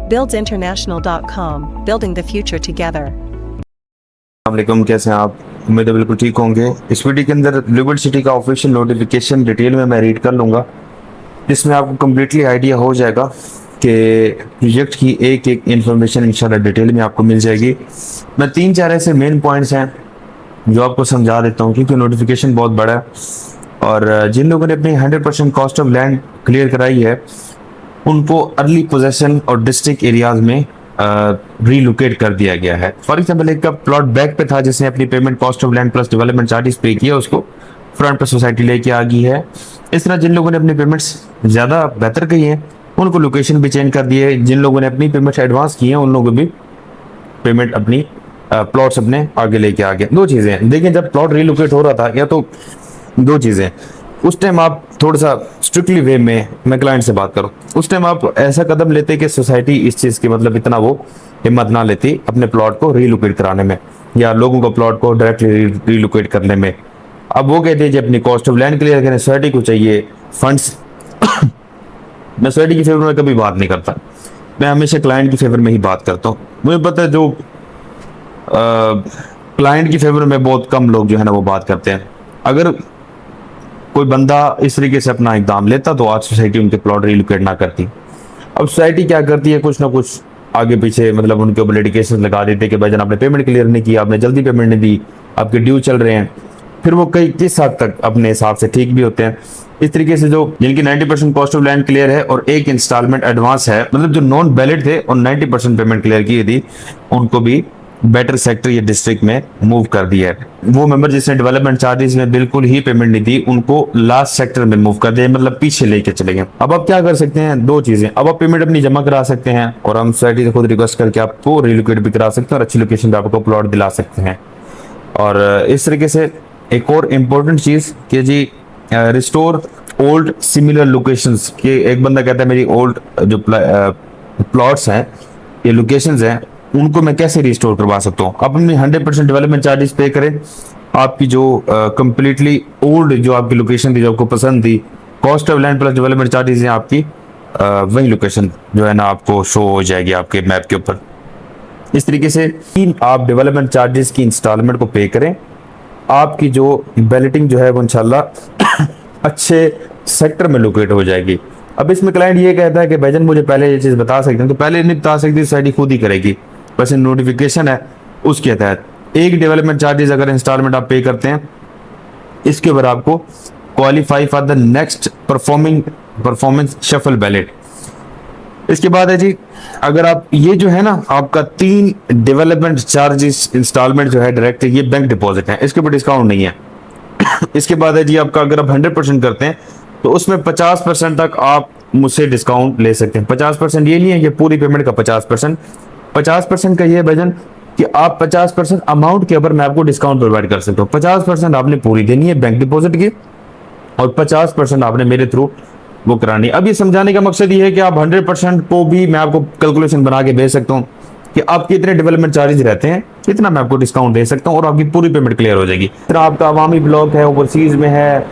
buildsinternational.com, building the future together. अस्सलाम, कैसे हैं आप? उम्मीद है बिल्कुल ठीक होंगे। इस वीडियो के अंदर लिबर्टी सिटी का ऑफिशियल नोटिफिकेशन डिटेल में मैं रीड कर लूँगा, जिसमें आपको कम्प्लीटली आइडिया हो जाएगा कि प्रोजेक्ट की एक एक इन्फॉर्मेशन इंशाल्लाह डिटेल में आपको मिल जाएगी। मैं 3-4 ऐसे मेन पॉइंट्स हैं जो आपको समझा देता हूँ, क्योंकि नोटिफिकेशन बहुत बड़ा है और जिन लोगों ने अपनी 100% कॉस्ट ऑफ लैंड क्लियर कराई है उनको अर्ली पोजेसन और डिस्ट्रिक्ट एरियाज में रीलोकेट कर दिया गया है। फॉर एग्जाम्पल, एक का प्लॉट बैक पे था जिसने अपनी payment cost of land plus development charges पे किया, उसको फ्रंट पे सोसाइटी लेके आ गई है। इस तरह जिन लोगों ने अपनी पेमेंट्स ज़्यादा बेहतर की हैं उनको लोकेशन भी चेंज कर दी है। जिन लोगों ने अपनी पेमेंट्स एडवांस की हैं उन लोगों भी पेमेंट अपनी प्लॉट्स अपने आगे लेके आ गए। दो चीज़ें हैं, देखिए जब प्लॉट रीलोकेट हो रहा था, या तो दो चीज़ें, उस टाइम आप थोड़ा सा स्ट्रिक्टली वे में, मैं क्लाइंट से बात करूं, उस टाइम आप ऐसा कदम लेते कि सोसाइटी इस चीज़ की मतलब इतना वो हिम्मत ना लेती अपने प्लॉट को रीलोकेट कराने में या लोगों को प्लॉट को डायरेक्टली रीलोकेट करने में। अब वो कहते हैं जी अपनी कॉस्ट ऑफ लैंड क्लियर करें, सोसाइटी को चाहिए फंड्स। मैं सोसाइटी की फेवर में कभी बात नहीं करता, मैं हमेशा क्लाइंट की फेवर में ही बात करता हूँ। मुझे पता है जो क्लाइंट की फेवर में बहुत कम लोग जो है ना वो बात करते हैं। अगर कोई बंदा इस तरीके से अपना इकदाम लेता तो आज सोसाइटी उनके प्लॉट रीलोकेट ना करती। अब सोसाइटी क्या करती है, कुछ ना कुछ आगे पीछे मतलब उनके ऊपर लिटिगेशन लगा देते कि भाईजान आपने पेमेंट क्लियर नहीं की, आपने जल्दी पेमेंट नहीं दी, आपके ड्यू चल रहे हैं। फिर वो कई किस हद तक अपने हिसाब से ठीक भी होते हैं। इस तरीके से जो जिनकी 90% कॉस्ट ऑफ लैंड क्लियर है और एक इंस्टॉलमेंट एडवांस है, मतलब जो नॉन वैलिड थे और 90% पेमेंट क्लियर की थी, उनको भी बेटर सेक्टर या डिस्ट्रिक्ट में मूव कर दिया है। वो मेंबर जिसने डेवलपमेंट चार्जेस में बिल्कुल ही पेमेंट नहीं दी उनको लास्ट सेक्टर में मूव कर दिया, मतलब पीछे लेके चले गए। अब आप क्या कर सकते हैं, दो चीजें, अब आप पेमेंट अपनी जमा करा सकते हैं और हम सोसाइटी से खुद रिक्वेस्ट करके आपको रिलोकेट भी करा सकते हैं और अच्छी लोकेशन पे आपको प्लॉट दिला सकते हैं। और इस तरीके से एक और इम्पोर्टेंट चीज कि जी रिस्टोर ओल्ड सिमिलर लोकेशंस, कि एक बंदा कहता है मेरी ओल्ड जो प्लॉट्स हैं ये लोकेशंस हैं उनको मैं कैसे रिस्टोर करवा सकता हूँ। आप अपनी 100% डेवलपमेंट चार्जेस पे करें, आपकी जो कंप्लीटली ओल्ड जो आपकी लोकेशन थी जो आपको पसंद थी, cost of land plus development charges हैं आपकी, वही लोकेशन जो है ना आपको शो हो जाएगी आपके मैप के ऊपर। इस तरीके से आप डेवलपमेंट चार्जेस की इंस्टॉलमेंट को पे करें, आपकी जो बैलेटिंग जो है वो इंशाल्लाह अच्छे सेक्टर में लोकेट हो जाएगी। अब इसमें क्लाइंट ये कहता है कि भाईजान मुझे पहले ये चीज़ बता सकते हैं, तो पहले नहीं बता सकती सोसाइटी खुद ही करेगी, बस नोटिफिकेशन है उसके तहत एक डेवलपमेंट चार्जेस अगर इंस्टॉलमेंट आप पे करते हैं इसके ऊपर आपको qualify for the next performance shuffle ballot. इसके बाद है जी, अगर आप ये जो है ना आपका 3 डेवलपमेंट चार्जेस इंस्टॉलमेंट जो है डायरेक्ट ये बैंक डिपॉजिट है, इसके ऊपर डिस्काउंट नहीं है। इसके बाद है जी आपका अगर आप 100% करते हैं तो उसमें 50% तक आप मुझसे डिस्काउंट ले सकते हैं। 50% ये नहीं है कि पूरी पेमेंट का 50%, 50% का ये है भाईजान कि आप 50% अमाउंट के ऊपर मैं आपको डिस्काउंट प्रोवाइड कर सकता हूँ। 50% आपने पूरी देनी है बैंक डिपॉजिट की और 50% आपने मेरे थ्रू वो करानी है। अब ये समझाने का मकसद ये है कि आप 100% को भी मैं आपको कैलकुलेशन बना के भेज सकता हूँ कि आपके इतने डेवलपमेंट चार्जेस रहते हैं, इतना मैं आपको डिस्काउंट दे सकता हूँ और आपकी पूरी पेमेंट क्लियर हो जाएगी। इस तरह आपका अवामी ब्लॉक है, ओवरसीज में है,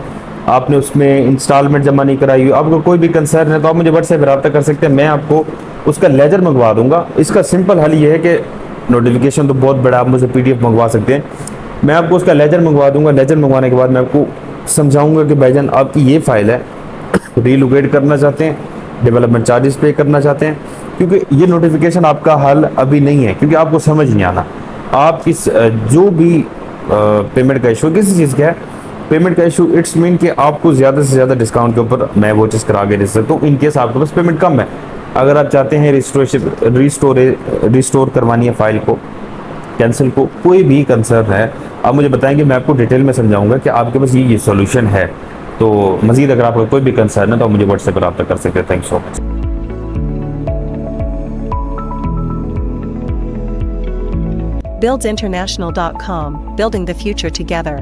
आपने उसमें इंस्टॉलमेंट जमा नहीं कराई हुई, आपको कोई भी कंसर्न है तो आप मुझे व्हाट्सएप पर रब्ता कर सकते हैं, मैं आपको उसका लेजर मंगवा दूंगा। इसका सिंपल हल ये है कि नोटिफिकेशन तो बहुत बड़ा, आप मुझे PDF मंगवा सकते हैं, मैं आपको उसका लेजर मंगवा दूंगा। लेजर मंगवाने के बाद मैं आपको समझाऊंगा कि भाईजान आपकी ये फाइल है, रीलोकेट करना चाहते हैं, डेवलपमेंट चार्जेस पे करना चाहते हैं, क्योंकि ये नोटिफिकेशन आपका हल अभी नहीं है, क्योंकि आपको समझ नहीं आना आप इस जो भी पेमेंट का इशू किसी चीज़ का है, पेमेंट का इशू इट्स मीन कि आपको ज़्यादा से ज़्यादा डिस्काउंट के ऊपर मैं वो चीज़ करा के दे सकता हूँ। इन केस आपके पास पेमेंट कम है, अगर आप चाहते हैं रिस्टोर करवानी है फाइल को, कैंसिल को, कोई भी कंसर्न है आप मुझे बताएंगे, मैं आपको डिटेल में समझाऊंगा कि आपके पास ये सोल्यूशन है। तो मजीद अगर आपको कोई भी कंसर्न है तो आप मुझे व्हाट्सएप पर रब्ता कर सकते हैं। Thank so much. buildsinternational.com, building the future together.